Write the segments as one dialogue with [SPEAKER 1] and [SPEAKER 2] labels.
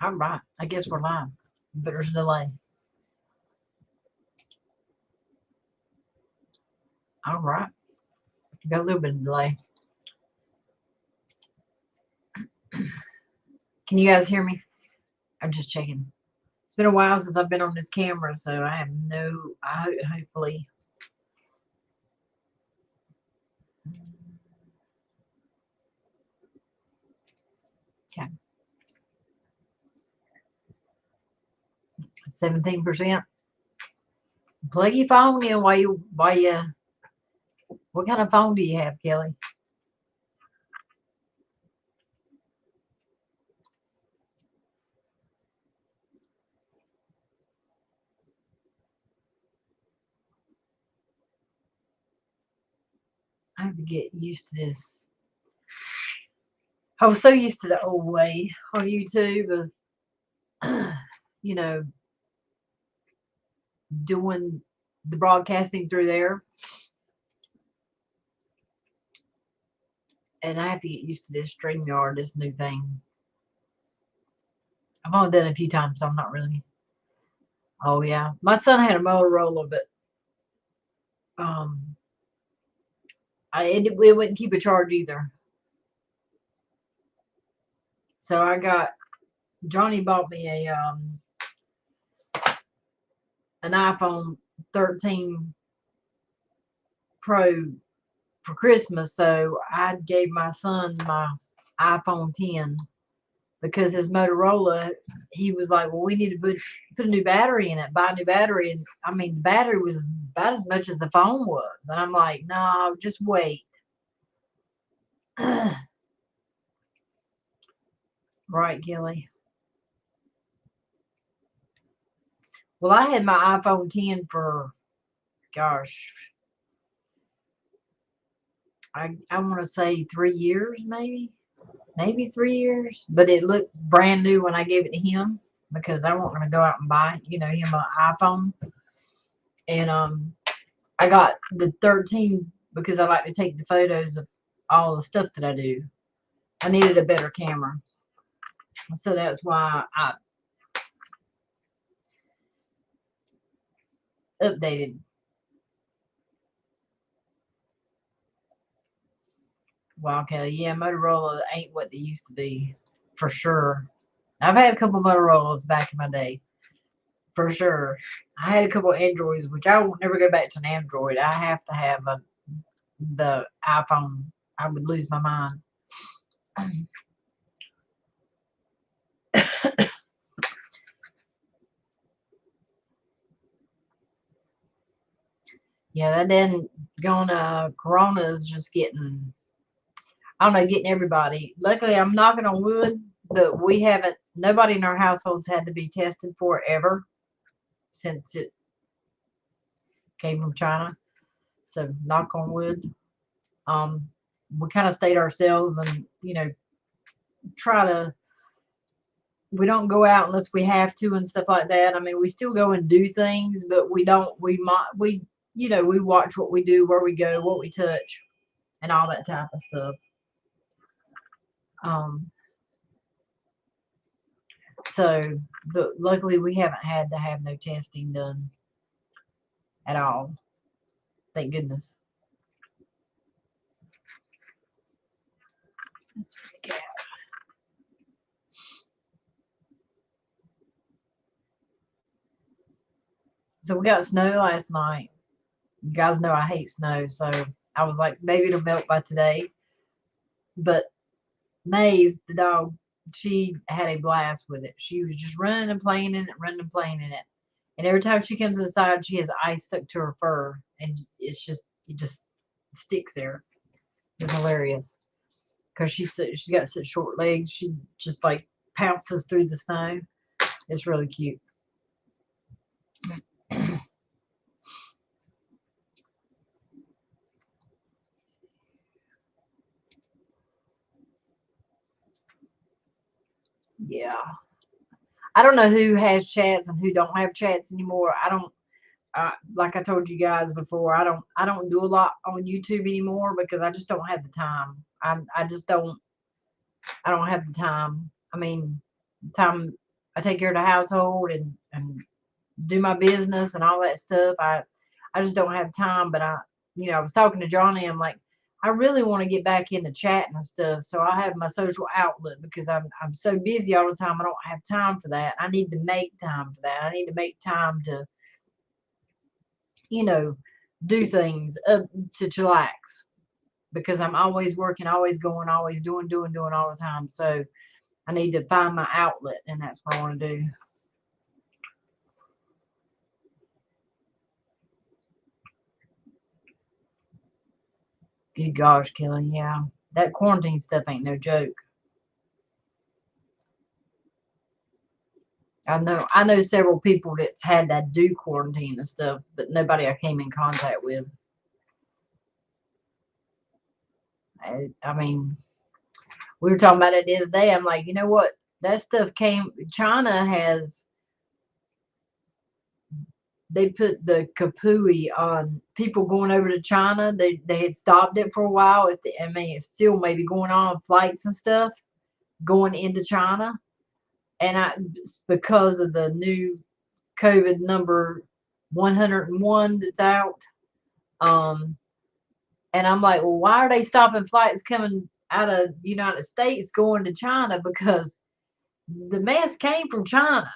[SPEAKER 1] All right. I guess we're live. But there's a delay. All right. Got a little bit of delay. Can you guys hear me? I'm just checking. It's been a while since I've been on this camera, so I have no. Hopefully. Okay. 17%. Plug your phone in while you. What kind of phone do you have, Kelly? I have to get used to this. I was so used to the old way on YouTube of, you know, doing the broadcasting through there. And I have to get used to this StreamYard, this new thing. I've only done it a few times, so I'm not really. Oh yeah, my son had a Motorola, but um, it wouldn't keep a charge either. So I got Johnny bought me an iPhone 13 Pro for Christmas, so I gave my son my iPhone 10 because his Motorola, he was like, well, we need to put a new battery in it, buy a new battery. And I mean, the battery was about as much as the phone was. And I'm like, no, just wait. Right, Gilly. Well, I had my iPhone 10 for, gosh, I want to say 3 years, maybe 3 years. But it looked brand new when I gave it to him because I wasn't going to go out and buy, him an iPhone. And I got the 13 because I like to take the photos of all the stuff that I do. I needed a better camera. So that's why I updated. Wow, Kelly. Yeah, Motorola ain't what they used to be, for sure. I've had a couple Motorola's back in my day, for sure. I had a couple Androids, which I will never go back to an Android. I have to have the iPhone. I would lose my mind. Yeah, that didn't gonna Corona is just getting, I don't know, getting everybody. Luckily, I'm knocking on wood, but we haven't. Nobody in our households had to be tested for it ever since it came from China. So knock on wood. Um, we kind of stayed ourselves, and try to. We don't go out unless we have to and stuff like that. I mean, we still go and do things, but we don't. We watch what we do, where we go, what we touch, and all that type of stuff. Um, So, but luckily we haven't had to have no testing done at all. Thank goodness. That's pretty good. So we got snow last night. You guys know I hate snow, so I was like, maybe it'll melt by today. But Maze, the dog, she had a blast with it. She was just running and playing in it, running and playing in it. And every time she comes inside, she has ice stuck to her fur, and it just sticks there. It's hilarious because she's got such short legs. She just like pounces through the snow. It's really cute. Yeah. I don't know who has chats and who don't have chats anymore. I don't. Like I told you guys before, I don't do a lot on YouTube anymore because I just don't have the time. I just don't. I don't have the time. I mean, time. I take care of the household and do my business and all that stuff. I just don't have time. But I was talking to Johnny. I'm like, I really want to get back into chatting and stuff. So I have my social outlet because I'm so busy all the time. I don't have time for that. I need to make time for that. I need to make time to, you know, do things to chillax because I'm always working, always going, always doing all the time. So I need to find my outlet, and that's what I want to do. Good gosh, Kelly, yeah. That quarantine stuff ain't no joke. I know several people that's had to do quarantine and stuff, but nobody I came in contact with. I mean, we were talking about it the other day. I'm like, you know what? That stuff came. China has they put the kapui on people going over to China. They had stopped it for a while. I mean, it's still maybe going on flights and stuff going into China, and because of the new COVID number 101 that's out. Um, and I'm like, well, why are they stopping flights coming out of the United States going to China? Because the mess came from China.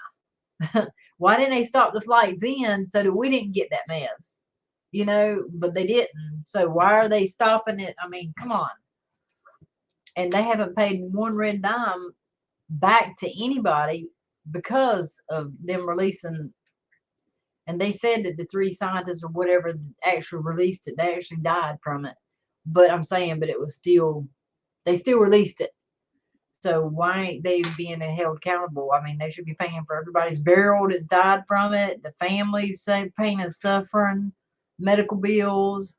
[SPEAKER 1] Why didn't they stop the flights in so that we didn't get that mess? But they didn't. So why are they stopping it? I mean, come on. And they haven't paid one red dime back to anybody because of them releasing. And they said that the three scientists or whatever actually released it, they actually died from it. But I'm saying, but it was still, they still released it. So why ain't they being held accountable? I mean, they should be paying for everybody's burial that's died from it, the families pain and suffering, medical bills.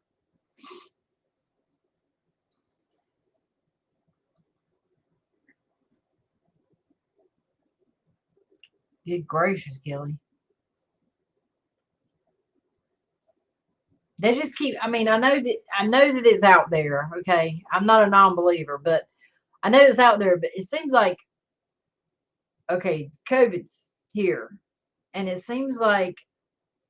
[SPEAKER 1] Good gracious, Kelly. They just keep. I mean, I know that it's out there. Okay, I'm not a non-believer, but I know it's out there. But it seems like okay, COVID's here, and it seems like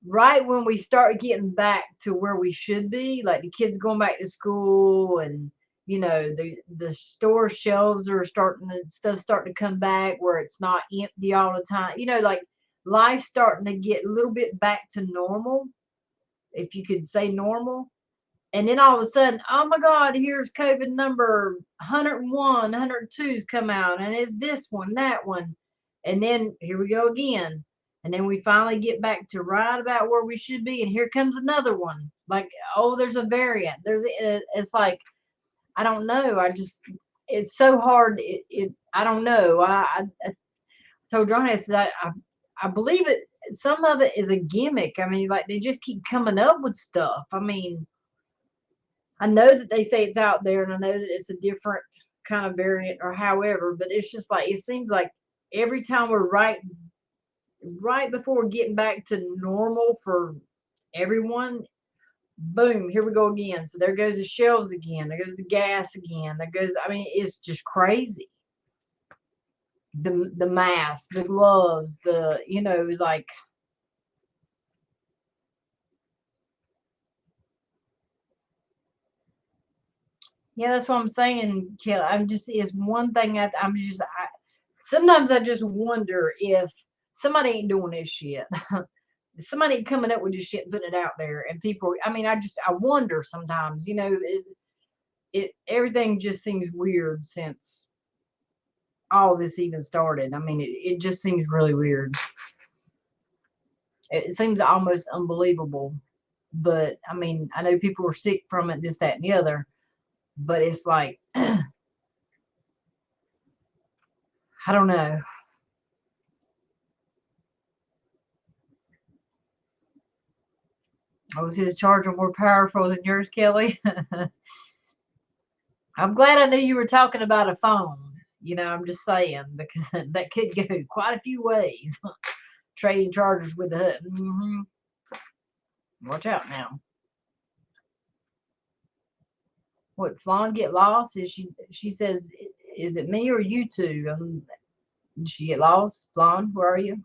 [SPEAKER 1] right when we start getting back to where we should be, like the kids going back to school and the store shelves are starting to come back where it's not empty all the time. Like life's starting to get a little bit back to normal, if you could say normal. And then all of a sudden, oh my God, here's COVID number 101, 102's come out, and it's this one, that one. And then here we go again. And then we finally get back to right about where we should be. And here comes another one. Like, oh, there's a variant. It's like, I don't know. It's so hard. I don't know. I told John, I said, I believe it. Some of it is a gimmick. I mean, like they just keep coming up with stuff. I mean, I know that they say it's out there, and I know that it's a different kind of variant or however, but it's just like it seems like every time we're right before we're getting back to normal for everyone, boom, here we go again. So there goes the shelves again. There goes the gas again. There goes. I mean, it's just crazy. The mask, the gloves, it's like yeah, that's what I'm saying, Kelly. I'm just it's one thing sometimes I just wonder if somebody ain't doing this shit. Somebody ain't coming up with this shit and putting it out there, and people. I mean, I wonder sometimes. It everything just seems weird since all this even started. I mean, it just seems really weird. It seems almost unbelievable. But I mean, I know people are sick from it, this, that, and the other. But it's like I don't know. Was his charger more powerful than yours, Kelly? I'm glad I knew you were talking about a phone. I'm just saying because that could go quite a few ways. Trading chargers with the hood. Watch out now. What Flan get lost? Is she says, is it me or you two? Did she get lost? Blonde, where are you?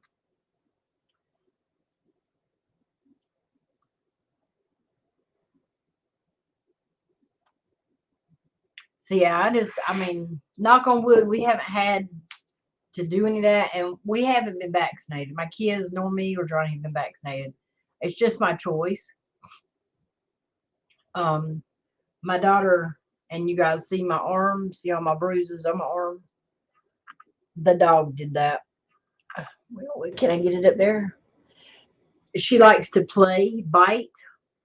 [SPEAKER 1] So yeah, I mean, knock on wood, we haven't had to do any of that, and we haven't been vaccinated. My kids nor me or Johnny have been vaccinated. It's just my choice. Um, my daughter, and you guys see my arm, see all my bruises on my arm. The dog did that. Well, can I get it up there? She likes to play, bite.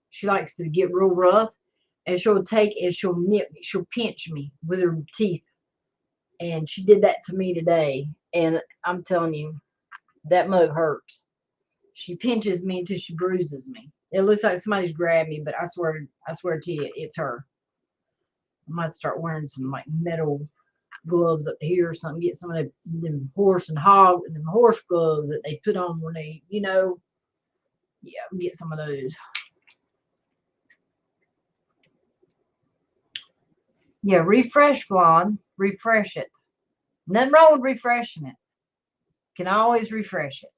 [SPEAKER 1] She likes to get real rough, and she'll take and she'll nip me, she'll pinch me with her teeth. And she did that to me today. And I'm telling you, that mug hurts. She pinches me until she bruises me. It looks like somebody's grabbed me, but I swear to you, it's her. I might start wearing some like metal gloves up here or something. Get some of them horse and hog and them horse gloves that they put on when they, yeah, get some of those. Yeah, refresh Flan. Refresh it. Nothing wrong with refreshing it. Can always refresh it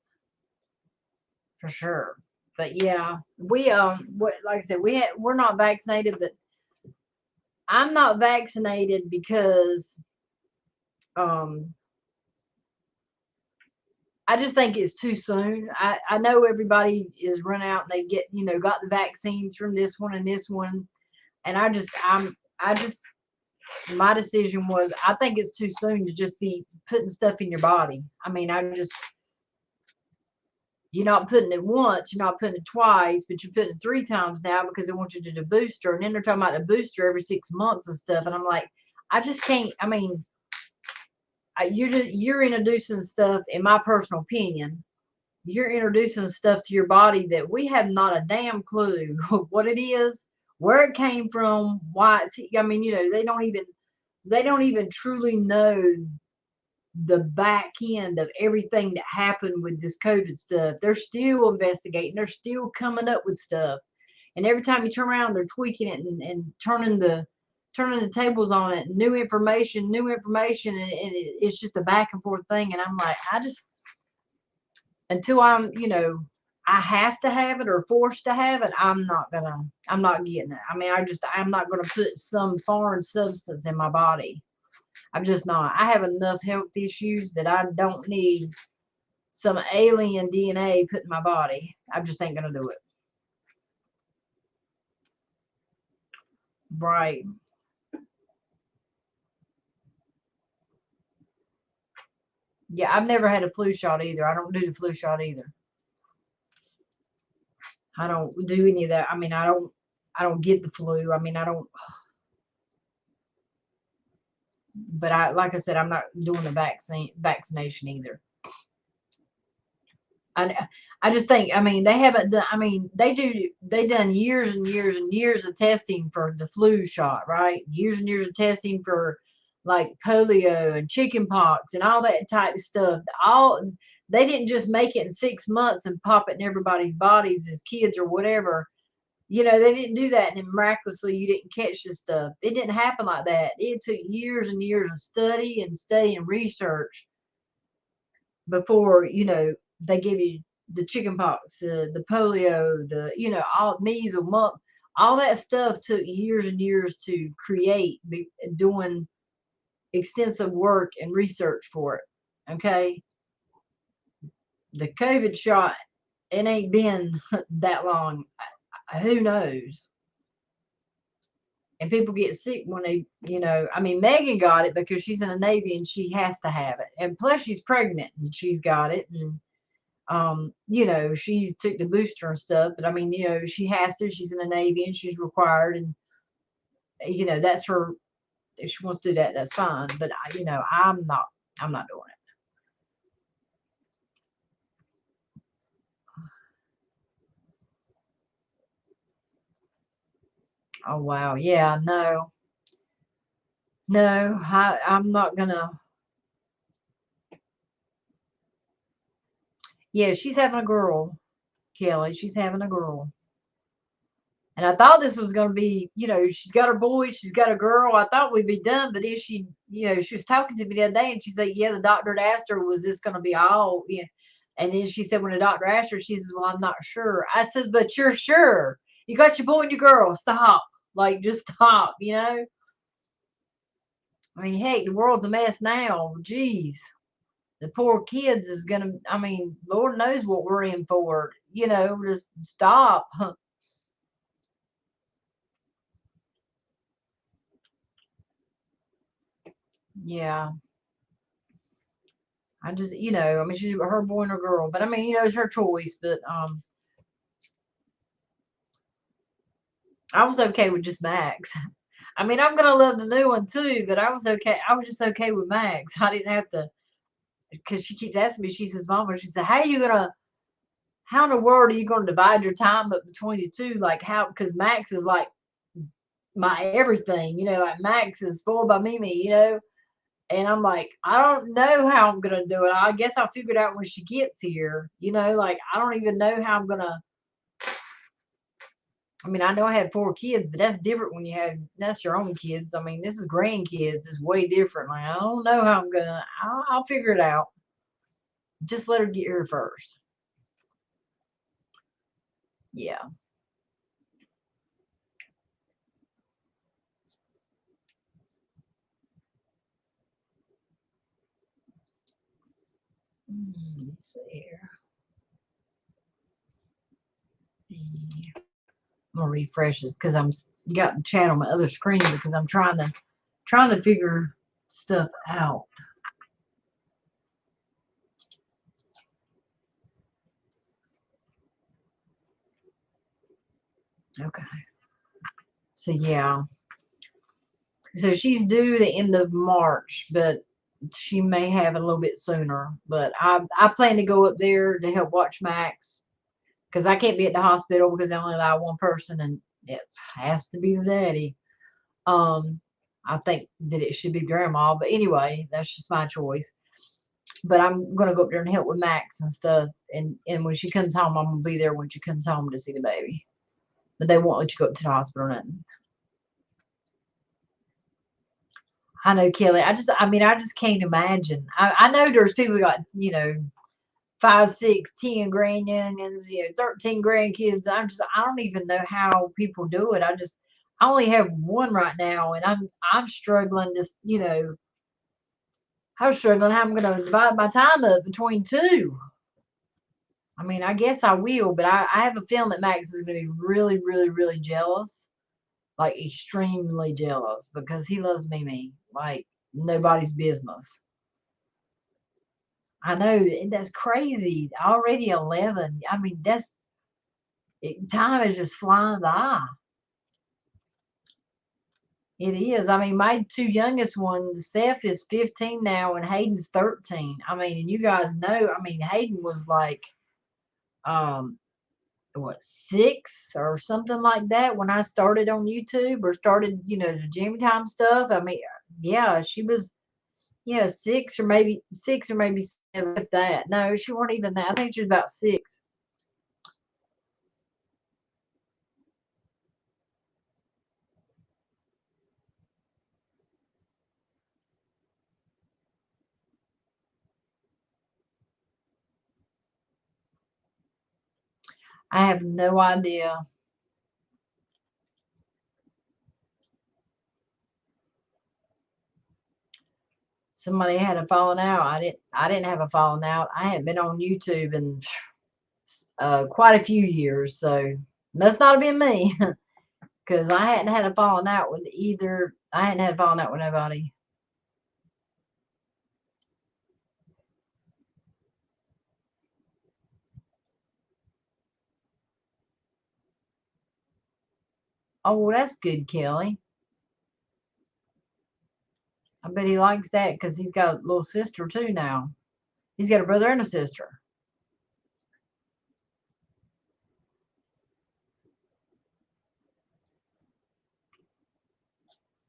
[SPEAKER 1] for sure. But yeah, like I said, we're not vaccinated, but I'm not vaccinated because um I just think it's too soon. I know everybody is run out and they get, got the vaccines from this one and this one. And I just, my decision was, I think it's too soon to just be putting stuff in your body. I mean, you're not putting it once, you're not putting it twice, but you're putting it three times now because they want you to do the booster. And then they're talking about the booster every 6 months and stuff. And I'm like, I just can't, I mean, you're introducing stuff, in my personal opinion, you're introducing stuff to your body that we have not a damn clue what it is, where it came from, why it's, I mean, they don't even truly know the back end of everything that happened with this COVID stuff. They're still investigating, they're still coming up with stuff. And every time you turn around, they're tweaking it and turning the tables on it, new information, and it's just a back and forth thing. And I'm like, I just, until I have to have it or forced to have it, I'm not getting it. I mean, I'm not gonna put some foreign substance in my body. I'm just not. I have enough health issues that I don't need some alien DNA put in my body. I just ain't gonna do it. Right. Yeah, I've never had a flu shot either. I don't do the flu shot either. I don't do any of that. I mean, I don't get the flu. I mean, I don't, but like I said, I'm not doing the vaccination either. I I just think, I mean, they haven't done, I mean, they done years and years and years of testing for the flu shot, right? Years and years of testing for like polio and chicken pox and all that type of stuff. They didn't just make it in 6 months and pop it in everybody's bodies as kids or whatever. They didn't do that, and then miraculously you didn't catch this stuff. It didn't happen like that. It took years and years of study and research before they give you the chicken pox, the polio, all measles, mumps, all that stuff took years and years to create, doing extensive work and research for it. Okay, the COVID shot, it ain't been that long. Who knows? And people get sick when I mean, Megan got it because she's in the Navy and she has to have it. And plus she's pregnant and she's got it. And she took the booster and stuff, but I mean, she has to. She's in the Navy and she's required, and that's her. If she wants to do that, that's fine. But I'm not. I'm not doing it. Oh wow, yeah, no, no, I'm not gonna. Yeah, she's having a girl, Kelly. She's having a girl. And I thought this was going to be, she's got her boy, she's got a girl. I thought we'd be done. But then she was talking to me the other day and she said, yeah, the doctor had asked her, was this going to be all? Yeah. And then she said, when the doctor asked her, she says, well, I'm not sure. I said, but you're sure. You got your boy and your girl. Stop. Like, just stop. I mean, heck, the world's a mess now. Jeez. The poor kids is going to, I mean, Lord knows what we're in for. Just stop. Yeah. I just, I mean, she's her boy and her girl, but I mean, it's her choice. But I was okay with just Max. I mean, I'm gonna love the new one too, but I was okay. I was just okay with Max. I didn't have to, because she keeps asking me. She says, "Mama," she said, how in the world are you gonna divide your time up between the two? Like how? Because Max is like my everything. Like Max is spoiled by Mimi. And I'm like, I don't know how I'm gonna do it. I guess I'll figure it out when she gets here. Like I don't even know how I'm gonna. I mean, I know I had 4 kids, but that's different when that's your own kids. I mean, this is grandkids. It's way different. Like, I don't know how I'm gonna. I'll figure it out. Just let her get here first. Yeah. Let's see here. I'm gonna refresh this because I'm got the chat on my other screen because I'm trying to figure stuff out. Okay. So yeah. So she's due the end of March, but she may have it a little bit sooner. But I plan to go up there to help watch Max because I can't be at the hospital because they only allow one person, and it has to be the daddy. Um, I think that it should be grandma, but anyway, that's just my choice. But I'm gonna go up there and help with Max and stuff, and when she comes home, I'm gonna be there when she comes home to see the baby. But they won't let you go up to the hospital or nothing. I know, Kelly. I mean, I just can't imagine. I know there's people got, 5, 6, 10 grandyoungins, 13 grandkids. I don't even know how people do it. I only have one right now, and I'm struggling to, I'm struggling how I'm going to divide my time up between two. I mean, I guess I will, but I have a feeling that Max is going to be really, really, really jealous, like extremely jealous, because he loves Mimi like nobody's business. I know, and that's crazy. Already 11. I mean, time is just flying by. It is. I mean, my 2 youngest ones, Seth is 15 now and Hayden's 13. I mean, and you guys know, I mean, Hayden was like, um, what, 6 or something like that when I started on YouTube or started, the gym time stuff. I mean, yeah, she was, yeah, 6 or maybe 7, if that. No, she weren't even that. I think she was about 6. I have no idea. Somebody had a falling out. I didn't have a falling out. I hadn't been on YouTube in quite a few years, so must not have been me because I hadn't had a falling out with either. I hadn't had a falling out with nobody. Oh, well, that's good, Kelly. I bet he likes that because he's got a little sister too now. He's got a brother and a sister.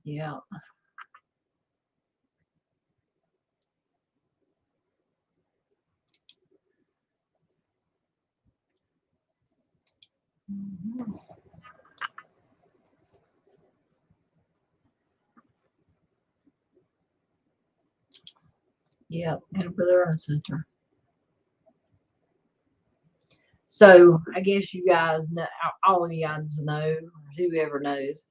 [SPEAKER 1] Yeah. Mhm. Yep, got a brother and a sister. So I guess you guys know, all of you guys know, or whoever knows.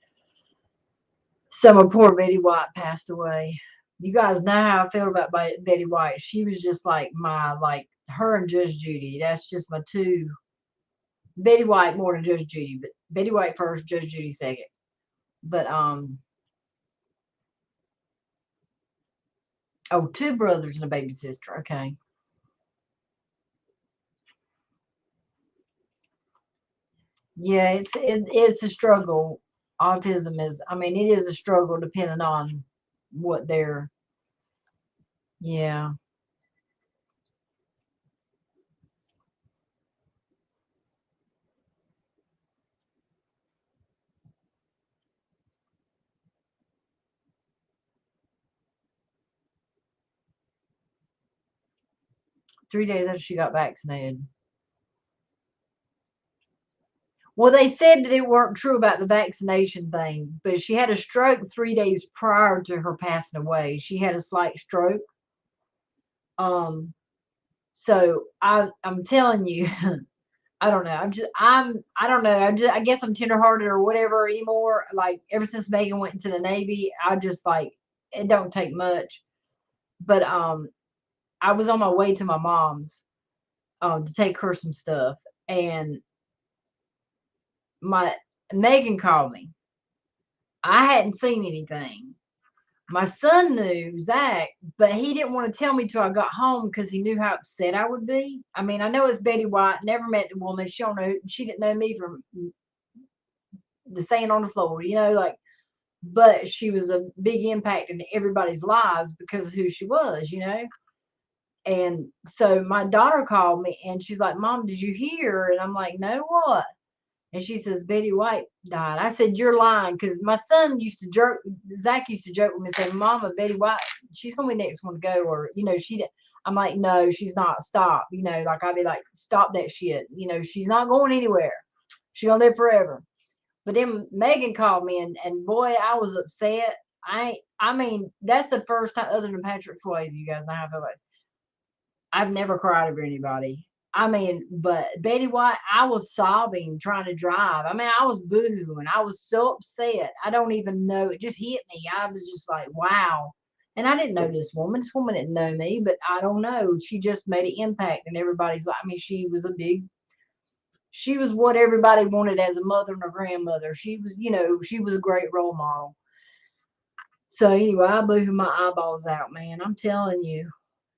[SPEAKER 1] So my poor Betty White passed away. You guys know how I feel about Betty White. She was just like like her and Judge Judy. That's just my two. Betty White more than Judge Judy, but Betty White first, Judge Judy second. But oh, two brothers and a baby sister. Okay. Yeah, it's a struggle. Autism is, I mean, it is a struggle depending on what they're. Yeah, 3 days after she got vaccinated. Well, they said that it weren't true about the vaccination thing, but she had a stroke 3 days prior to her passing away. She had a slight stroke. Um, so I'm telling you, I don't know. I don't know. I guess I'm tenderhearted or whatever anymore. Like ever since Megan went into the Navy, I just like it don't take much. But I was on my way to my mom's to take her some stuff, and my Megan called me. I hadn't seen anything. My son knew Zach, but he didn't want to tell me till I got home because he knew how upset I would be. I mean, I know it's Betty White. Never met the woman. She don't know. She didn't know me from the sand on the floor. Like. But she was a big impact in everybody's lives because of who she was. And so my daughter called me and she's like, "Mom, did you hear?" And I'm like, "No, what?" And she says, "Betty White died." I said, "You're lying." Because my son used to joke, Zach used to joke with me and say, "Mama, Betty White, she's going to be the next one to go." Or, I'm like, "No, she's not. Stop." Like I'd be like, "Stop that shit." She's not going anywhere. She's going to live forever. But then Megan called me and boy, I was upset. I mean, that's the first time other than Patrick Swayze, you guys know how I feel about. I've never cried over anybody. I mean, but Betty White, I was sobbing trying to drive. I mean, I was boohooing. I was so upset. I don't even know. It just hit me. I was just like, wow. And I didn't know this woman. This woman didn't know me, but I don't know. She just made an impact in everybody's life. I mean, she was what everybody wanted as a mother and a grandmother. She was a great role model. So anyway, I blew my eyeballs out, man. I'm telling you,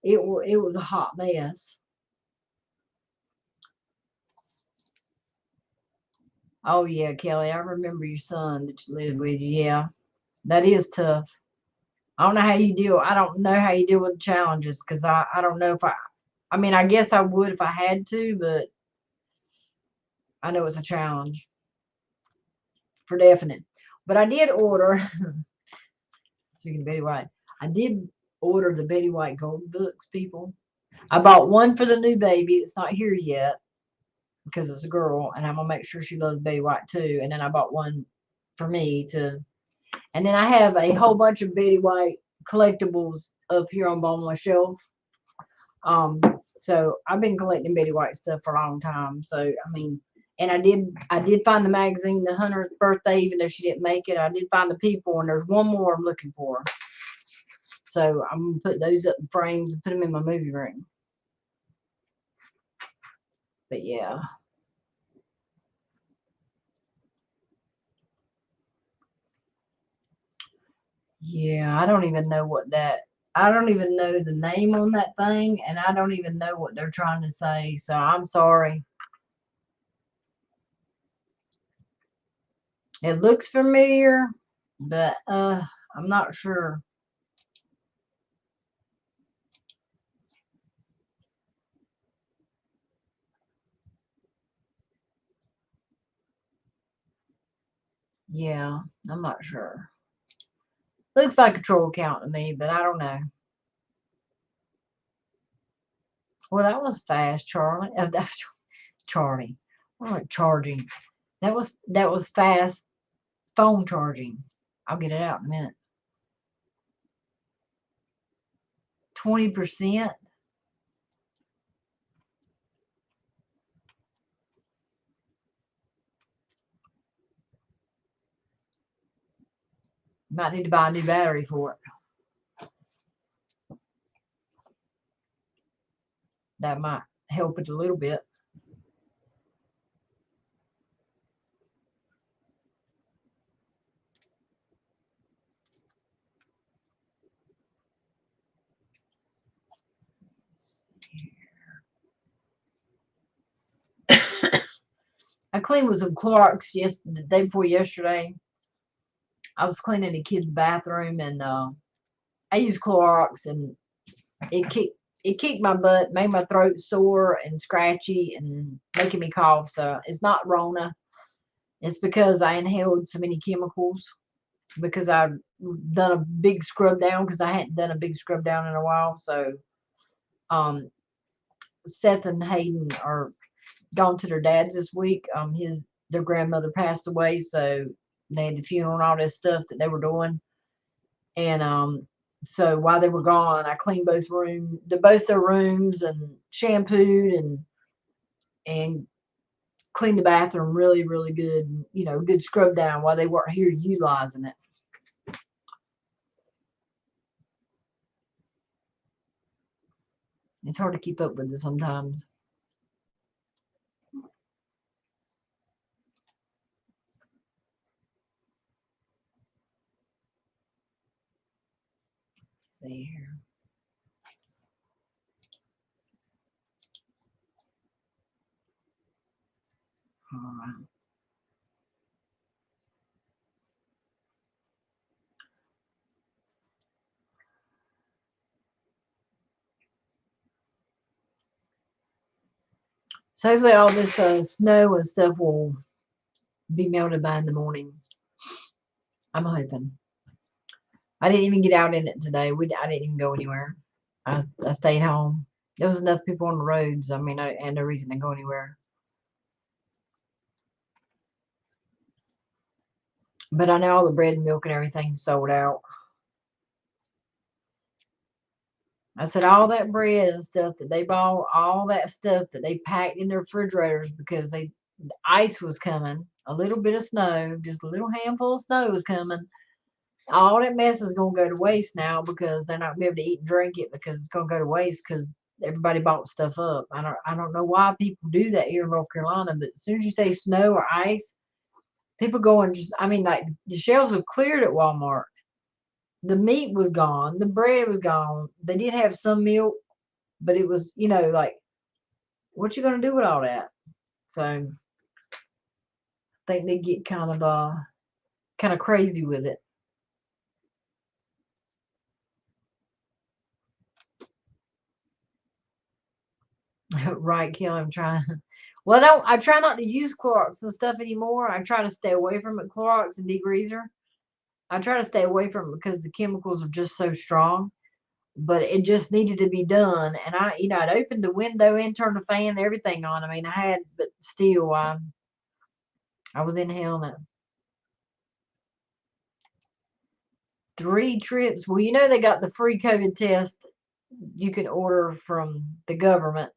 [SPEAKER 1] it was a hot mess. Oh yeah, Kelly, I remember your son that you lived with. Yeah, that is tough. I don't know how you deal. I don't know how you deal with challenges because I don't know if I. I mean, I guess I would if I had to, but I know it's a challenge for definite. But I did order. Speaking of Betty White, I did order the Betty White Gold books, people. I bought one for the new baby. It's not here yet because it's a girl, and I'm gonna make sure she loves Betty White too. And then I bought one for me to, and then I have a whole bunch of Betty White collectibles up here on my shelf. Um, so I've been collecting Betty White stuff for a long time. So I mean, and I did find the magazine, the 100th birthday, even though she didn't make it. I did find the people, and there's one more I'm looking for. So I'm gonna put those up in frames and put them in my movie room. But yeah, yeah, I don't even know what that. I don't even know the name on that thing, and I don't even know what they're trying to say. So I'm sorry. It looks familiar, but I'm not sure. Yeah, I'm not sure. Looks like a troll count to me, but I don't know. Well, that was fast, Charlie. That's Charlie. I like charging. That was fast phone charging. I'll get it out in a minute. 20%. Might need to buy a new battery for it. That might help it a little bit. I cleaned with some Clorox the day before yesterday. I was cleaning the kids' bathroom, and I used Clorox, and it kicked my butt, made my throat sore and scratchy, and making me cough. So it's not Rona. It's because I inhaled so many chemicals. Because I've done a big scrub down, because I hadn't done a big scrub down in a while. So um, Seth and Hayden are gone to their dad's this week. Their grandmother passed away, so they had the funeral and all this stuff that they were doing. And so while they were gone, I cleaned both their rooms, and shampooed and cleaned the bathroom really, really good. Good scrub down while they weren't here utilizing it. It's hard to keep up with it sometimes. See here. All right. So hopefully all this snow and stuff will be melted by in the morning. I'm hoping. I didn't even get out in it today. I didn't even go anywhere. I stayed home. There was enough people on the roads. I mean, I had no reason to go anywhere. But I know all the bread and milk and everything sold out. I said all that bread and stuff that they bought, all that stuff that they packed in their refrigerators because the ice was coming, a little bit of snow, just a little handful of snow was coming. All that mess is gonna go to waste now because they're not gonna be able to eat and drink it because it's gonna go to waste because everybody bought stuff up. I don't know why people do that here in North Carolina, but as soon as you say snow or ice, people go and just, I mean, like the shelves are cleared at Walmart. The meat was gone, the bread was gone. They did have some milk, but it was, like, what you gonna do with all that? So I think they get kind of crazy with it. Right, Kill. I'm trying. Well, I try not to use Clorox and stuff anymore. I try to stay away from it, Clorox and degreaser. I try to stay away from it because the chemicals are just so strong. But it just needed to be done, and I'd opened the window and turned the fan and everything on. I mean, I had, but still, I was inhaling it. 3 trips. Well, they got the free COVID test you can order from the government.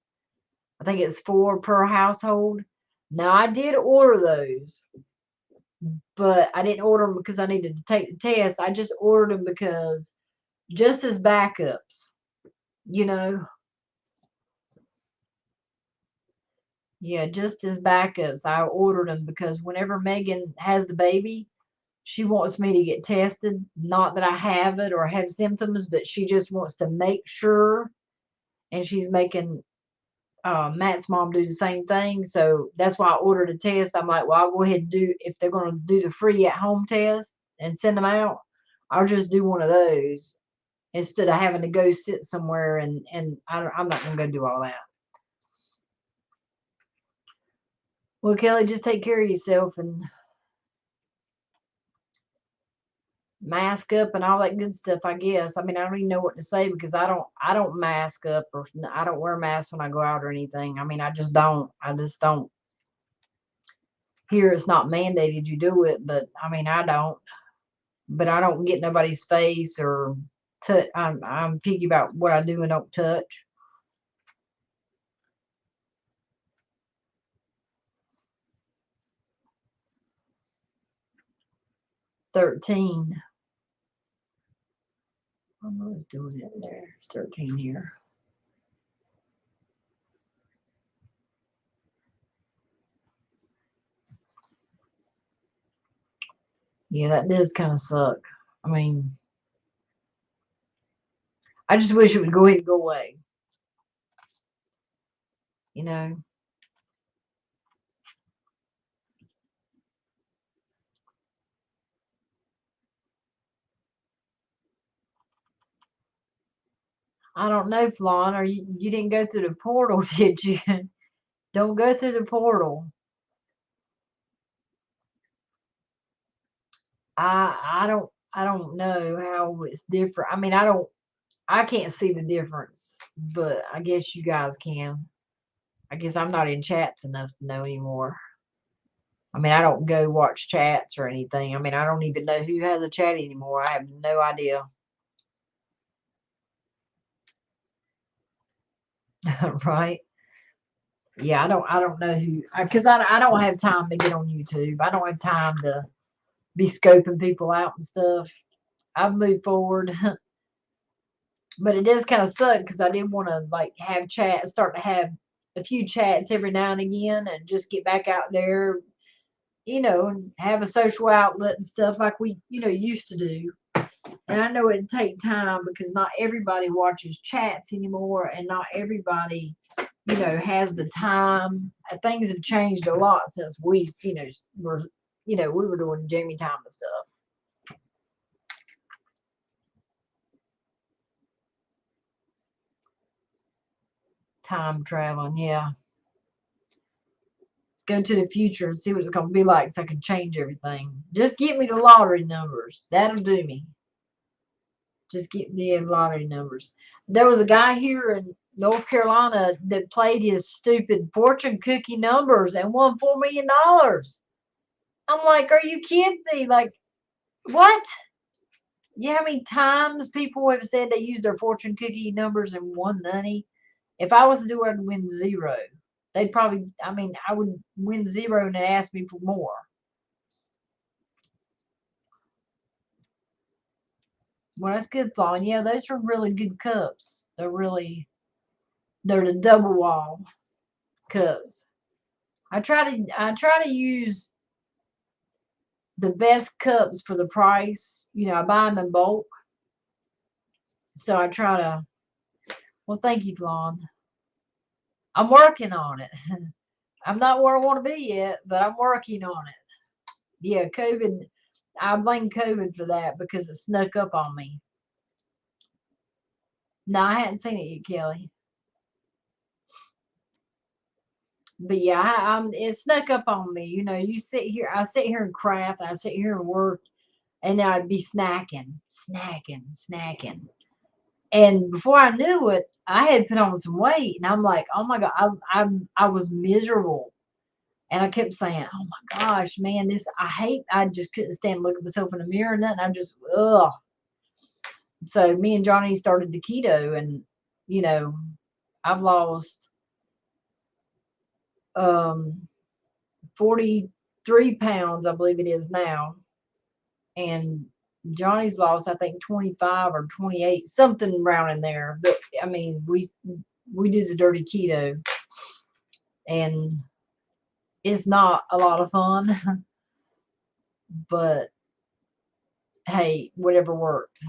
[SPEAKER 1] I think it's 4 per household. Now, I did order those, but I didn't order them because I needed to take the test. I just ordered them because just as backups, you know. Yeah, just as backups. I ordered them because whenever Megan has the baby, she wants me to get tested. Not that I have it or have symptoms, but she just wants to make sure. And she's making Matt's mom do the same thing. So that's why I ordered a test. I'm like, well, I'll go ahead and do, if they're going to do the free at home test and send them out, I'll just do one of those instead of having to go sit somewhere and I'm not going to go do all that. Well, Kelly, just take care of yourself and mask up and all that good stuff, I guess. I mean, I don't even know what to say because I don't mask up, or I don't wear masks when I go out or anything. I mean, I just don't. Here it's not mandated you do it, but I mean, I don't. But I don't get nobody's face or I'm picky about what I do and don't touch. 13. I don't know what's doing it there. It's 13 here. Yeah, that does kind of suck. I mean, I just wish it would go ahead and go away. You know, I don't know, Flan. Or you didn't go through the portal, did you? Don't go through the portal. I don't know how it's different. I mean, I can't see the difference, but I guess you guys can. I guess I'm not in chats enough to know anymore. I mean, I don't go watch chats or anything. I mean, I don't even know who has a chat anymore. I have no idea. Right? Yeah, I don't know who, because I don't have time to get on YouTube. I don't have time to be scoping people out and stuff. I've moved forward, but it does kind of suck because I did want to like have chat, start to have a few chats every now and again, and just get back out there, and have a social outlet and stuff like we, used to do. And I know it'd take time because not everybody watches chats anymore, and not everybody, has the time. Things have changed a lot since we, were, we were doing Jamie time and stuff. Time traveling, yeah. Let's go to the future and see what it's gonna be like so I can change everything. Just get me the lottery numbers. That'll do me. Just get the lottery numbers. There was a guy here in North Carolina that played his stupid fortune cookie numbers and won $4 million. I'm like, are you kidding me? Like, what? You know how many times people have said they used their fortune cookie numbers and won money? If I was to do it, I'd win zero. They'd probably, I mean, I would win zero and they'd ask me for more. Well, that's good, Flaw. Yeah, those are really good cups. They're the double wall cups. I try to use the best cups for the price. I buy them in bulk, so I try to. Well, thank you, Flawn. I'm working on it. I'm not where I want to be yet, but I'm working on it. Yeah, COVID. I blame COVID for that because it snuck up on me. No, I hadn't seen it yet, Kelly. But yeah, it snuck up on me. You sit here, I sit here and craft, I sit here and work, and I'd be snacking. And before I knew it, I had put on some weight, and I'm like, oh my God, I was miserable. And I kept saying, oh my gosh, man, I just couldn't stand looking at myself in the mirror and nothing. I'm just, ugh. So me and Johnny started the keto, and, you know, I've lost, 43 pounds, I believe it is now. And Johnny's lost, I think, 25 or 28, something around in there. But I mean, we do the dirty keto, and it's not a lot of fun, but hey, whatever works.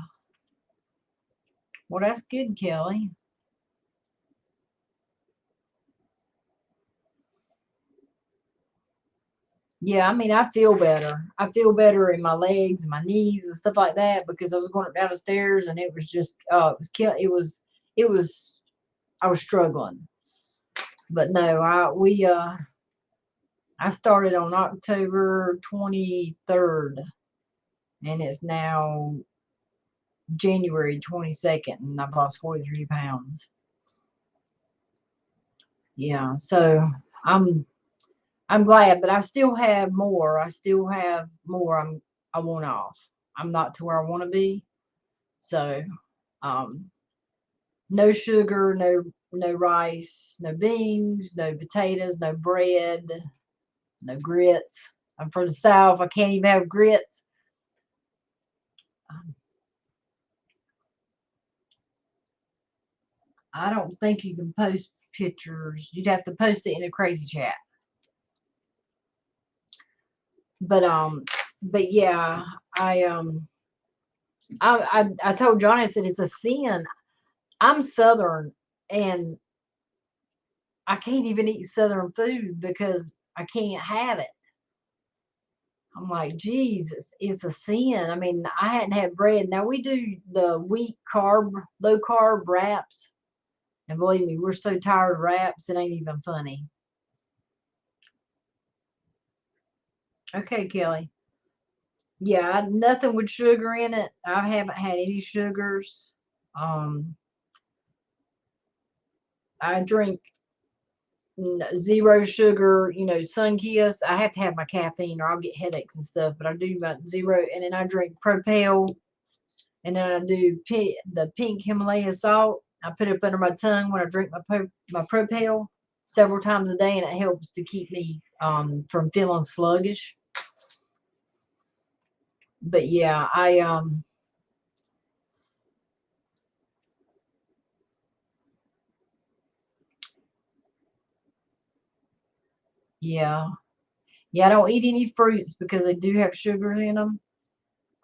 [SPEAKER 1] Well, that's good, Kelly. Yeah, I mean, I feel better. I feel better in my legs and my knees and stuff like that because I was going up down the stairs and it was just, it was kill. It was. I was struggling, but no, I started on October 23rd, and it's now January 22nd, and I've lost 43 pounds. Yeah, so I'm I'm glad, but I still have more. I still have more. I want off. I'm not to where I want to be. So No sugar, no rice, no beans, no potatoes, no bread, no grits. I'm from the South. I can't even have grits. Um, I don't think you can post pictures. You'd have to post it in a crazy chat. But but yeah, I I told Johnny, I said it's a sin. I'm Southern and I can't even eat Southern food because I can't have it. I'm like, Jesus, it's a sin. I mean, I hadn't had bread. Now we do the wheat carb, low carb wraps. And believe me, we're so tired of wraps, it ain't even funny. Okay, Kelly. Yeah, nothing with sugar in it. I haven't had any sugars. Um, I drink zero sugar, sun kiss. I have to have my caffeine or I'll get headaches and stuff, but I do about zero. And then I drink Propel. And then I do the pink Himalaya salt. I put it up under my tongue when I drink my Propel several times a day, and it helps to keep me from feeling sluggish. But yeah, yeah, yeah. I don't eat any fruits because they do have sugars in them.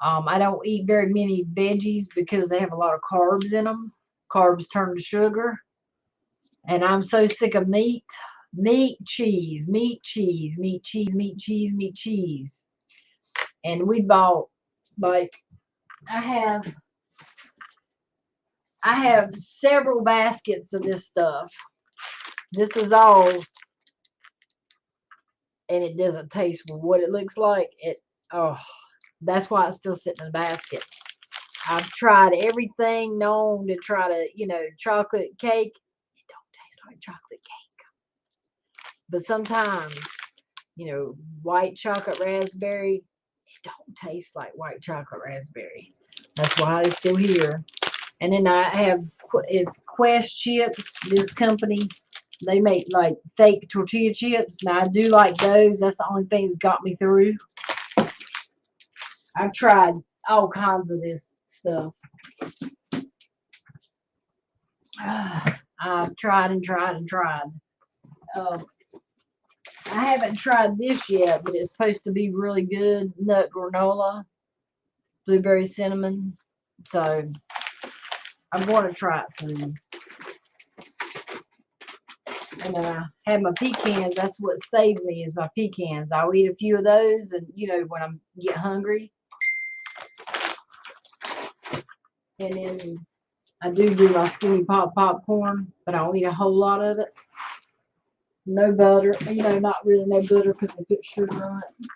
[SPEAKER 1] I don't eat very many veggies because they have a lot of carbs in them. Carbs turn to sugar, and I'm so sick of meat. Meat, cheese, meat, cheese, meat, cheese, meat, cheese, meat, cheese. And we bought like I have I have several baskets of this stuff. This is all, and it doesn't taste what it looks like. Oh, that's why it's still sitting in the basket. I've tried everything known to try to, chocolate cake. It don't taste like chocolate cake. But sometimes, white chocolate raspberry, it don't taste like white chocolate raspberry. That's why it's still here. And then I have it's Quest chips. This company, they make like fake tortilla chips, and I do like those. That's the only thing that's got me through. I've tried all kinds of this stuff. I've tried and tried and tried. Uh, I haven't tried this yet, but it's supposed to be really good. Nut granola, blueberry cinnamon. So I'm going to try it soon. And had my pecans. That's what saved me is my pecans. I'll eat a few of those, and when I get hungry, and then I do my skinny pop popcorn, but I don't eat a whole lot of it. No butter, not really no butter because they put sugar on it.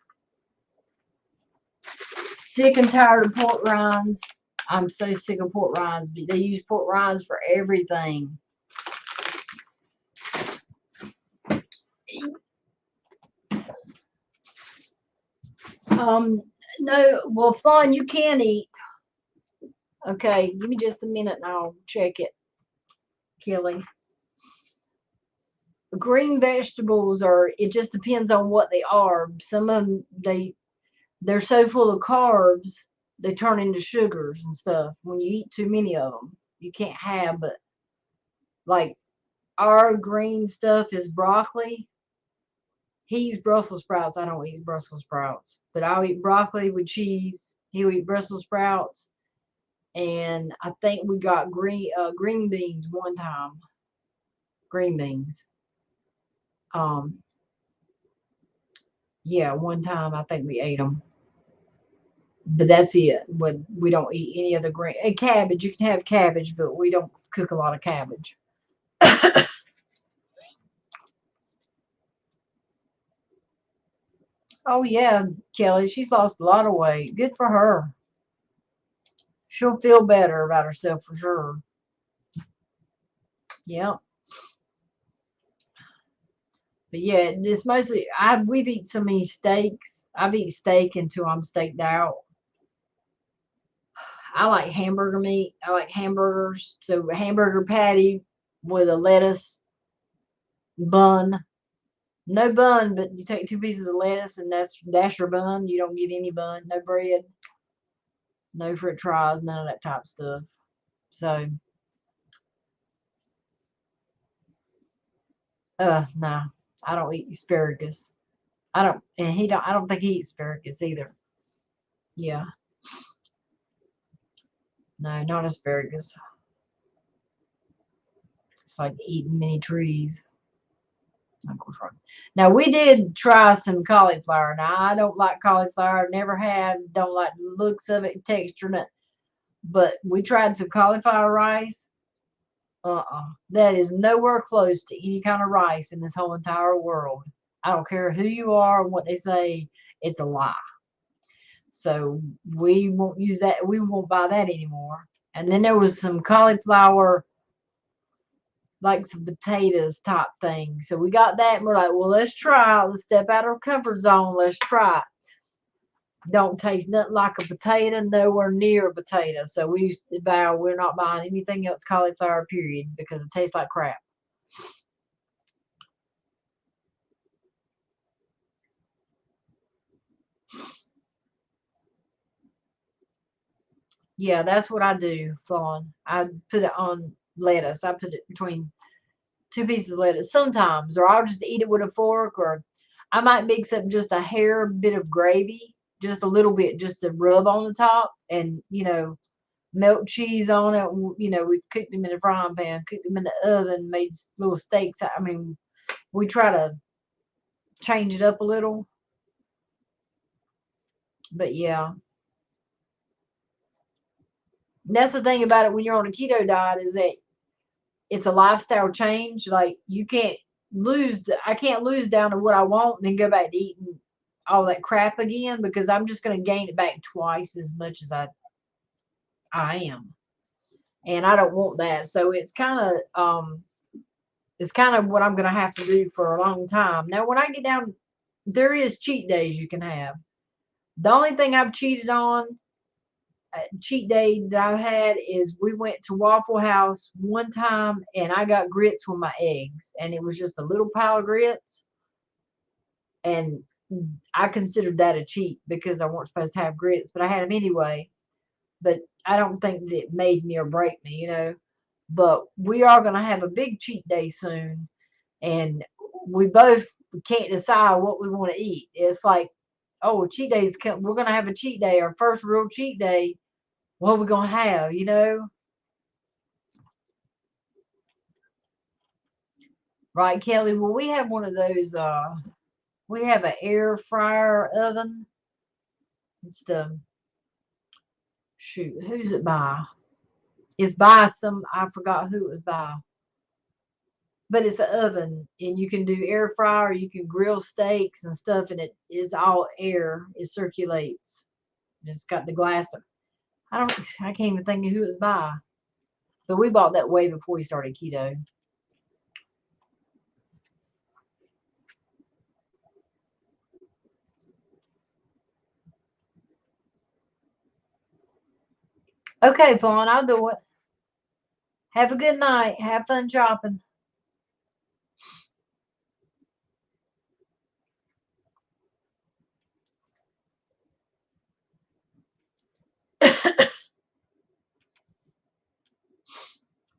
[SPEAKER 1] Sick and tired of pork rinds. I'm so sick of pork rinds, but they use pork rinds for everything. No, well, flan you can eat. Okay, give me just a minute and I'll check it, Kelly. Green vegetables it just depends on what they are. Some of them, they're so full of carbs, they turn into sugars and stuff. When you eat too many of them, you can't have, but like our green stuff is broccoli. He eats Brussels sprouts. I don't eat Brussels sprouts, but I'll eat broccoli with cheese. He'll eat Brussels sprouts. And I think we got green beans one time. Green beans. Um, yeah, one time I think we ate them, but that's it. But we don't eat any other green. And cabbage, you can have cabbage, but we don't cook a lot of cabbage. Oh yeah, Kelly, she's lost a lot of weight. Good for her. She'll feel better about herself for sure. Yeah. But yeah, it's mostly we've eaten so many steaks. I've eaten steak until I'm staked out. I like hamburger meat. I like hamburgers. So a hamburger patty with a lettuce bun. No bun, but you take two pieces of lettuce and that's your bun. You don't get any bun, no bread, no french fries, none of that type of stuff. So no. I don't eat asparagus. I don't and he don't I don't think he eats asparagus either. Yeah. No, not asparagus. It's like eating many trees. Now we did try some cauliflower. Now I don't like cauliflower, never have, don't like the looks of it, texture, nothing. But we tried some cauliflower rice. That is nowhere close to any kind of rice in this whole entire world. I don't care who you are and what they say, it's a lie. So we won't use that. We won't buy that anymore. And then there was some cauliflower, like some potatoes type thing. So we got that and we're like, well, let's try. Let's step out of our comfort zone. Let's try it. Don't taste nothing like a potato, nowhere near a potato. So we vow we're not buying anything else cauliflower, period, because it tastes like crap. Yeah, that's what I do, Fawn. I put it on lettuce. I put it between two pieces of lettuce sometimes, or I'll just eat it with a fork, or I might mix up just a hair bit of gravy, just a little bit, just to rub on the top, and melt cheese on it. We've cooked them in a frying pan, cooked them in the oven, made little steaks. I mean, we try to change it up a little, but yeah, that's the thing about it when you're on a keto diet is that it's a lifestyle change. Like I can't lose down to what I want and then go back to eating all that crap again because I'm just going to gain it back twice as much as I am, and I don't want that. So it's kind of what I'm going to have to do for a long time. Now, when I get down, there is cheat days you can have. The only thing I've cheated on, cheat day that I've had is we went to Waffle House one time and I got grits with my eggs, and it was just a little pile of grits, and I considered that a cheat because I weren't supposed to have grits, but I had them anyway. But I don't think that it made me or break me. But we are going to have a big cheat day soon, and we both can't decide what we want to eat. It's like, oh, cheat days come. We're going to have a cheat day, our first real cheat day. What are we going to have? Right, Kelly? Well, we have one of those. We have an air fryer oven. It's the shoot. Who's it by? It's by some. I forgot who it was by, but it's an oven, and you can do air fryer. You can grill steaks and stuff, and it is all air. It circulates. It's got the glass. I can't even think of who it was by, but we bought that way before we started keto. Okay, Fawn, I'll do it. Have a good night. Have fun shopping.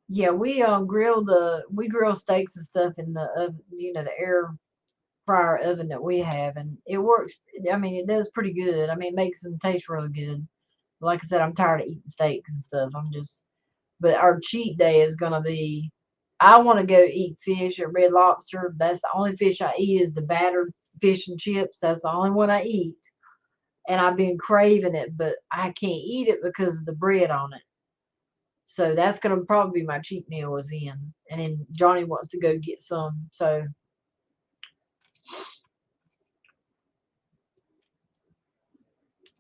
[SPEAKER 1] Yeah, we grill steaks and stuff in the the air fryer oven that we have, and it works. I mean, it does pretty good. I mean, it makes them taste really good. Like I said, I'm tired of eating steaks and stuff. But our cheat day is gonna be. I want to go eat fish at Red Lobster. That's the only fish I eat is the battered fish and chips. That's the only one I eat, and I've been craving it, but I can't eat it because of the bread on it. So that's gonna probably be my cheat meal is in. And then Johnny wants to go get some. So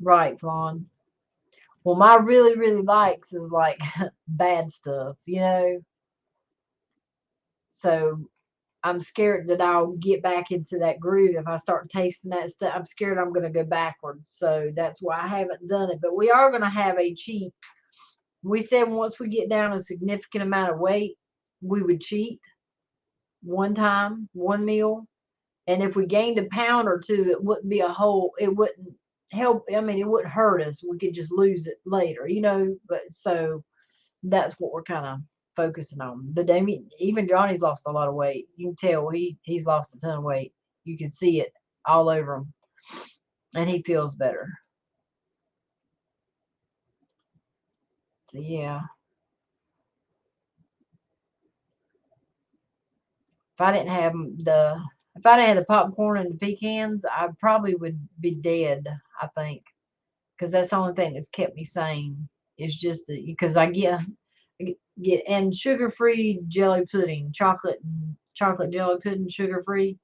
[SPEAKER 1] right, Flan. Well, my really, really likes is like bad stuff. So I'm scared that I'll get back into that groove if I start tasting that stuff. I'm scared I'm gonna go backwards. So that's why I haven't done it. But we are gonna have a cheat. We said once we get down a significant amount of weight, we would cheat one time, one meal. And if we gained a pound or two, it wouldn't be a whole, it wouldn't help. I mean, it wouldn't hurt us. We could just lose it later, you know. But so that's what we're kind of focusing on. But Damien, even Johnny's lost a lot of weight. You can tell he's lost a ton of weight. You can see it all over him, and he feels better. So yeah, if I didn't have the if I didn't have the popcorn and the pecans, I probably would be dead. I think because that's the only thing that's kept me sane. Is just because I get and sugar free jelly pudding, chocolate jelly pudding, sugar free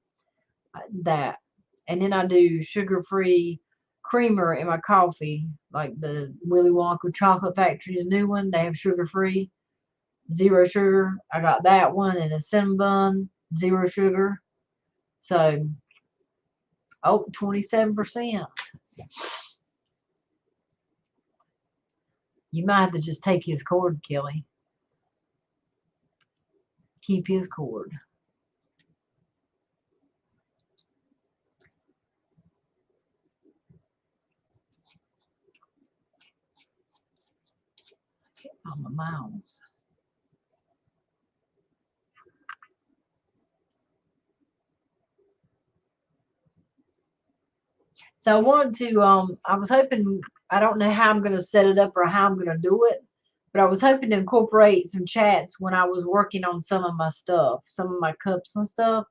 [SPEAKER 1] that, and then I do sugar free creamer in my coffee, like the Willy Wonka Chocolate Factory, the new one. They have sugar free, zero sugar. I got that one and a cinnamon, zero sugar. So, oh, 27%. You might have to just take his cord, Kelly. Keep his cord. On my mouse. So I wanted to, I was hoping, I don't know how I'm going to set it up or how I'm going to do it, but I was hoping to incorporate some chats when I was working on some of my stuff, some of my cups and stuff.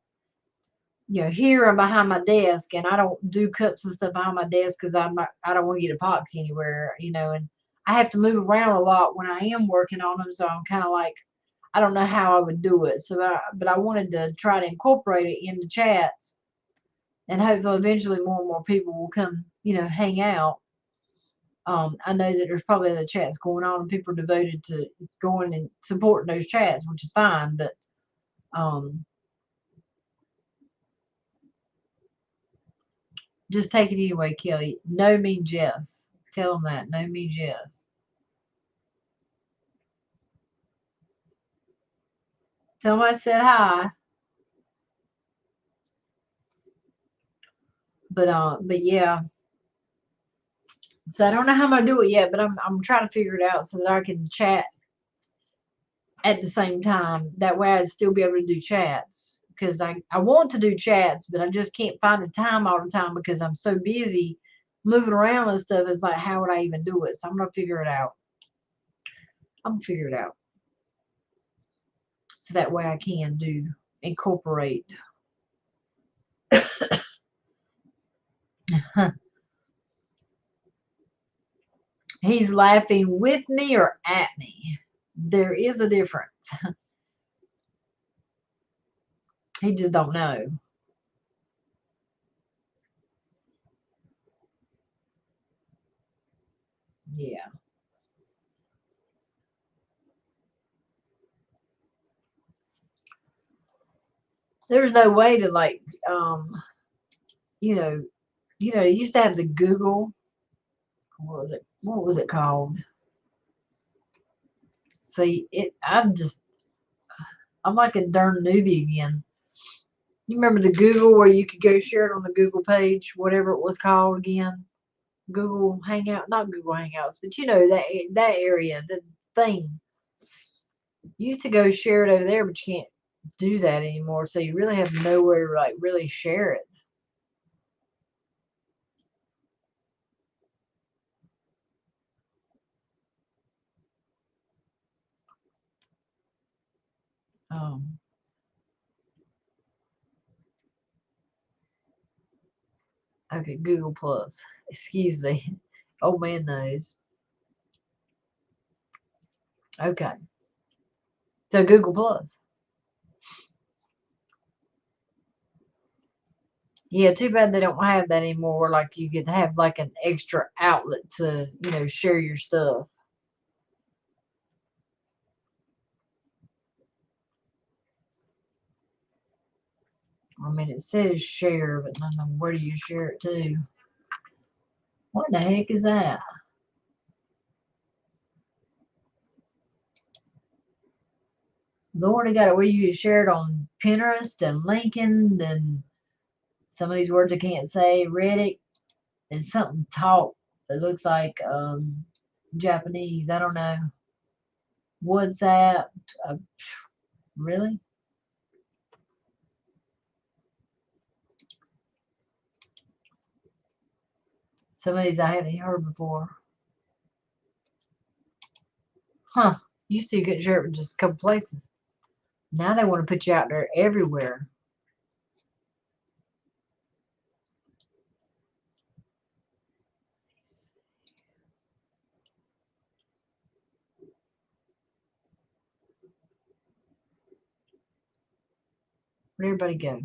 [SPEAKER 1] You know, here I'm behind my desk, and I don't do cups and stuff behind my desk because I don't want to get epoxy anywhere, you know, and I have to move around a lot when I am working on them, so I'm kind of like, I don't know how I would do it. But I wanted to try to incorporate it into chats, and hopefully eventually more and more people will come, you know, hang out. I know that there's probably other chats going on, and people are devoted to going and supporting those chats, which is fine. But um, just take it anyway, Kelly. No means yes. Tell them that. No means yes. Tell them I said hi. But yeah. So I don't know how I'm gonna do it yet, but I'm trying to figure it out so that I can chat at the same time. That way I'd still be able to do chats. Because I want to do chats, but I just can't find the time all the time because I'm so busy moving around and stuff. It's like, how would I even do it? So I'm gonna figure it out. I'm gonna figure it out. So that way I can do incorporate. He's laughing with me or at me. There is a difference. He just don't know. Yeah. There's no way to like you know, they used to have the Google, what was it called? See, I'm like a darn newbie again. You remember the Google where you could go share it on the Google page, whatever it was called again? Google Hangout, not Google Hangouts, but you know that area, the thing. You used to go share it over there, but you can't do that anymore. So you really have nowhere to like really share it. Um, okay, Google Plus. Excuse me. Old man knows. Okay. So Google Plus. Yeah, too bad they don't have that anymore. Like you could have like an extra outlet to, share your stuff. I mean, it says share, but I don't know where do you share it to? What the heck is that? Lord, I got it where you share it on Pinterest and Lincoln and some of these words I can't say, Reddit, and something talk that looks like Japanese. I don't know. What's that? Uh, really? Some of these I haven't heard before. Huh. Used to get share it in just a couple places. Now they want to put you out there everywhere. Where'd everybody go?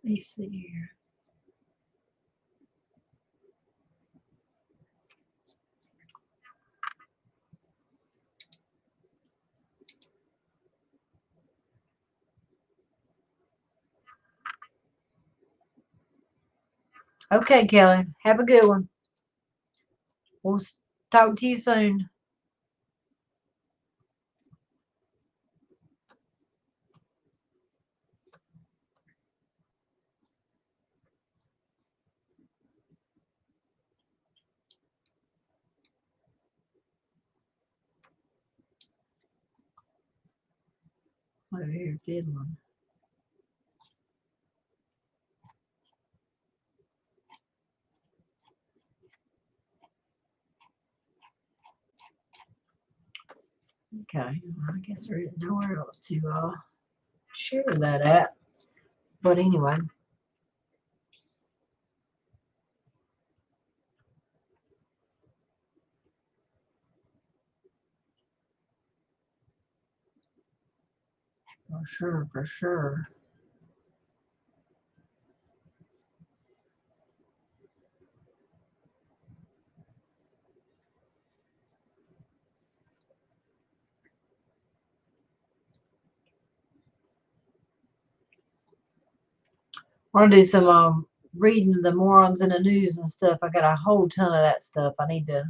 [SPEAKER 1] Let me see here. Okay, Kelly. Have a good one. We'll talk to you soon. Over here fiddling. Okay. Well, I guess there isn't nowhere else to share that at. But anyway. For sure, for sure. I want to do some reading the morons in the news and stuff. I got a whole ton of that stuff. I need to.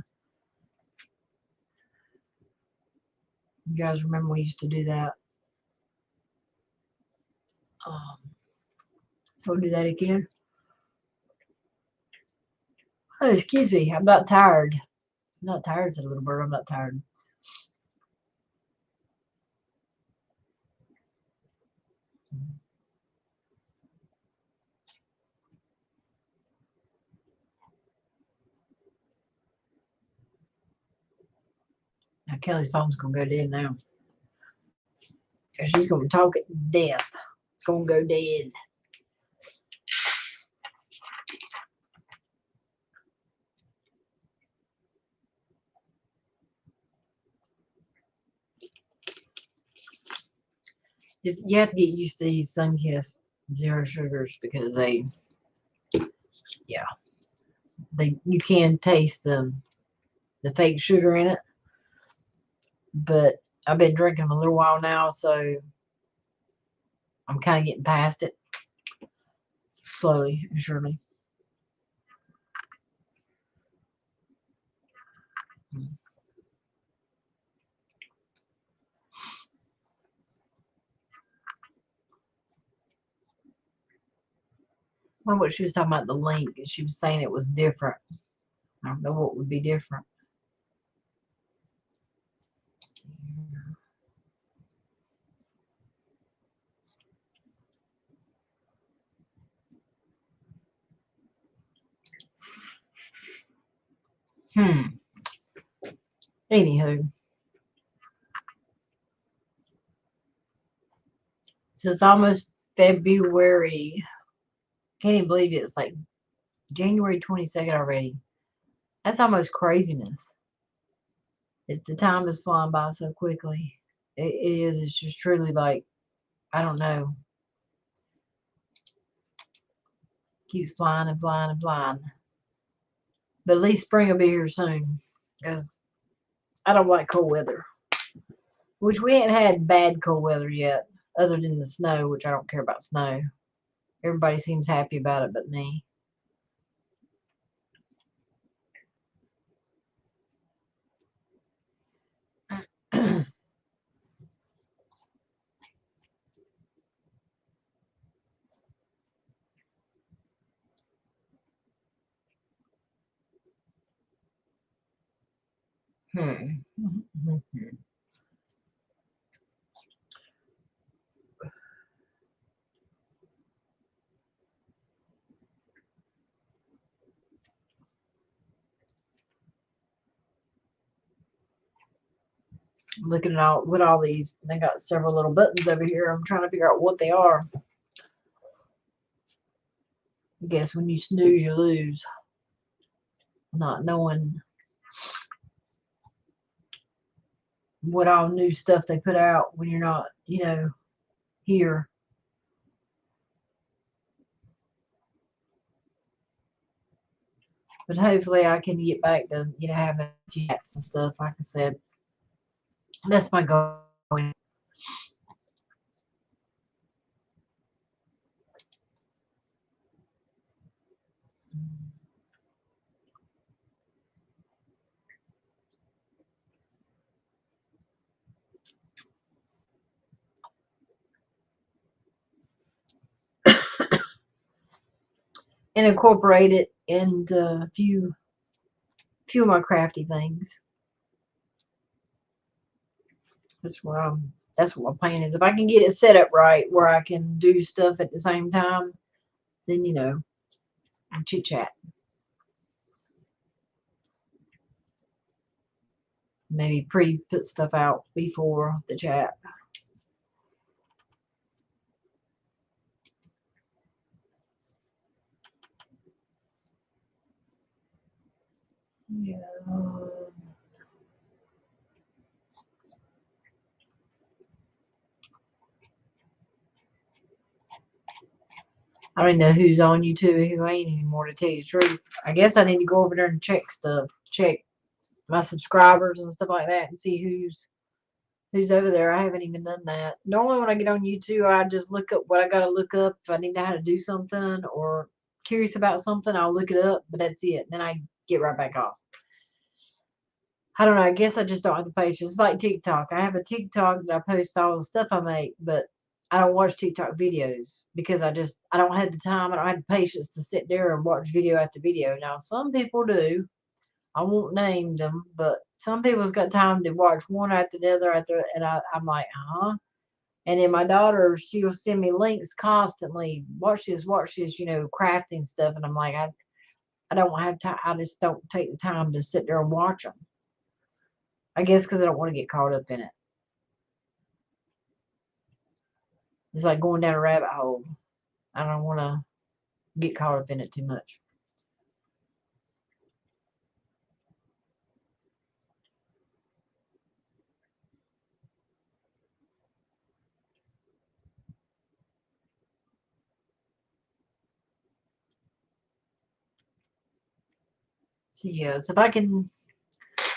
[SPEAKER 1] You guys remember we used to do that? Um, so we'll do that again. Oh, excuse me. I'm not tired. I'm not tired, said a little bird. I'm not tired. Now Kelly's phone's gonna go dead now. She's gonna talk it to death. It's gonna go dead. You have to get used to these Sunkist zero sugars because yeah, you can taste the fake sugar in it. But I've been drinking them a little while now, so I'm kind of getting past it slowly and surely. I wonder what she was talking about the link. She was saying it was different. I don't know what would be different. Hmm. Anywho, so it's almost February. Can't even believe it. It's like January 22nd already. That's almost craziness. The time is flying by so quickly. It is. It's just truly like, I don't know. Keeps flying and flying and flying. But at least spring will be here soon. Because I don't like cold weather. Which we ain't had bad cold weather yet. other than the snow, which I don't care about snow. Everybody seems happy about it but me. Hmm. Looking at all these. They got several little buttons over here. I'm trying to figure out what they are. I guess when you snooze, you lose. Not knowing what all new stuff they put out when you're not, here. But hopefully I can get back to, having chats and stuff. Like I said, that's my goal. And incorporate it into a few of my crafty things. That's what my plan is. If I can get it set up right where I can do stuff at the same time, then chit chat. Maybe put stuff out before the chat. Yeah. I don't know who's on YouTube and who ain't anymore, to tell you the truth. I guess I need to go over there and check stuff. Check my subscribers and stuff like that and see who's over there. I haven't even done that. Normally when I get on YouTube, I just look up what I gotta look up. If I need to know how to do something or curious about something, I'll look it up, but that's it. Then I get right back off. I don't know. I guess I just don't have the patience. It's like TikTok. I have a TikTok that I post all the stuff I make, but I don't watch TikTok videos because I don't have the time. I don't have the patience to sit there and watch video after video. Now some people do. I won't name them, but some people's got time to watch one after the other and I'm like, huh? And then my daughter, she'll send me links constantly. Watch this, crafting stuff, and I'm like, I don't have time. I just don't take the time to sit there and watch them. I guess because I don't want to get caught up in it. It's like going down a rabbit hole. I don't want to get caught up in it too much. So yeah, so if I can,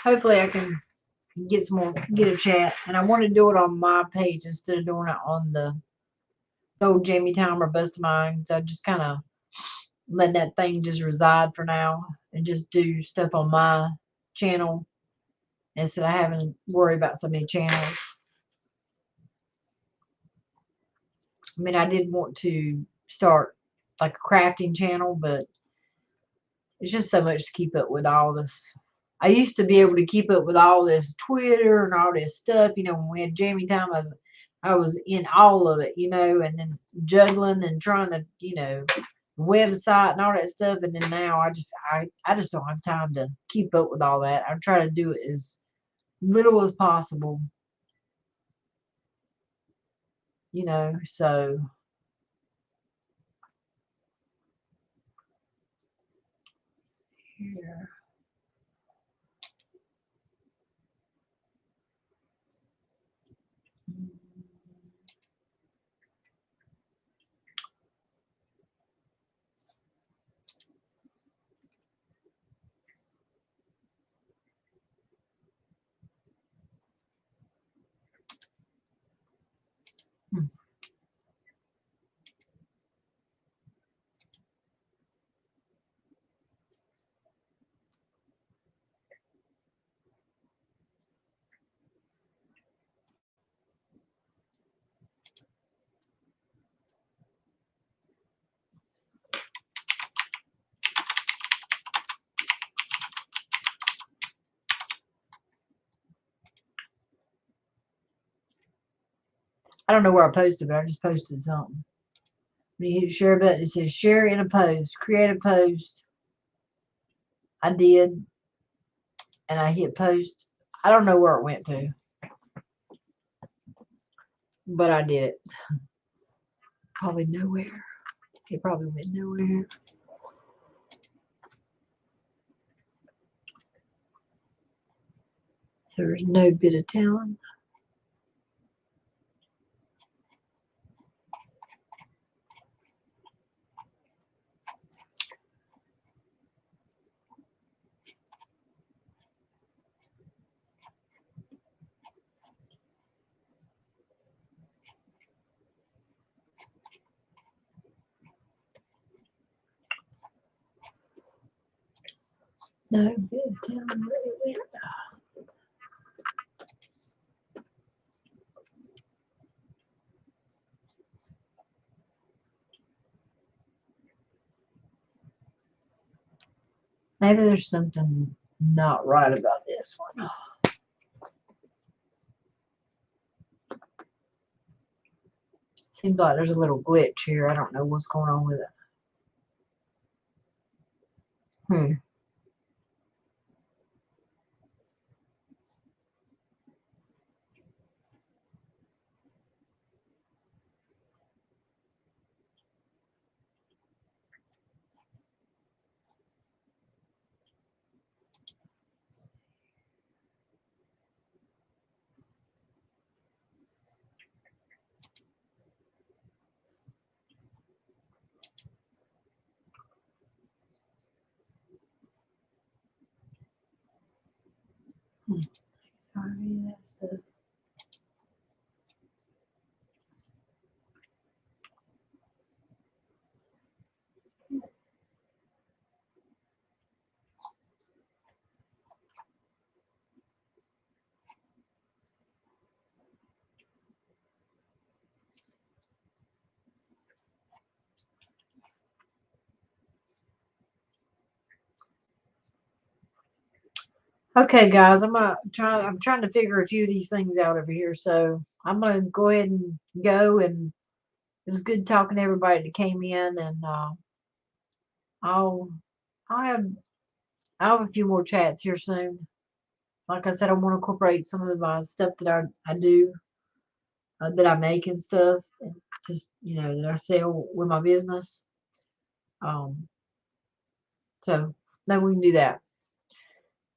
[SPEAKER 1] hopefully I can get a chat, and I want to do it on my page instead of doing it on the old Jamie Timer Bust Minds. I just kind of letting that thing just reside for now and just do stuff on my channel instead of having to worry about so many channels. I mean, I did want to start like a crafting channel, but it's just so much to keep up with all this. I used to be able to keep up with all this Twitter and all this stuff. When we had Jamie Time, I was in all of it, and then juggling and trying to, website and all that stuff. And then now I just don't have time to keep up with all that. I try to do it as little as possible, so here. I don't know where I posted, but I just posted something. When you hit the share button, it says share in a post, create a post. I did, and I hit post. I don't know where it went to, but I did it. Probably nowhere. It probably went nowhere. There's no bit of talent. No bit of talent. Where it went. Maybe there's something not right about this one. Seems like there's a little glitch here. I don't know what's going on with it. Hmm. Sorry, that's okay, guys. I'm trying to figure a few of these things out over here. So I'm gonna go ahead and go. And it was good talking to everybody that came in. And I'll I'll have I'll have a few more chats here soon. Like I said, I want to incorporate some of my stuff that I do, that I make and stuff, and just that I sell with my business. Um, so maybe we can do that.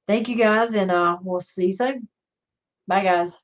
[SPEAKER 1] Thank you guys, and we'll see you soon. Bye, guys.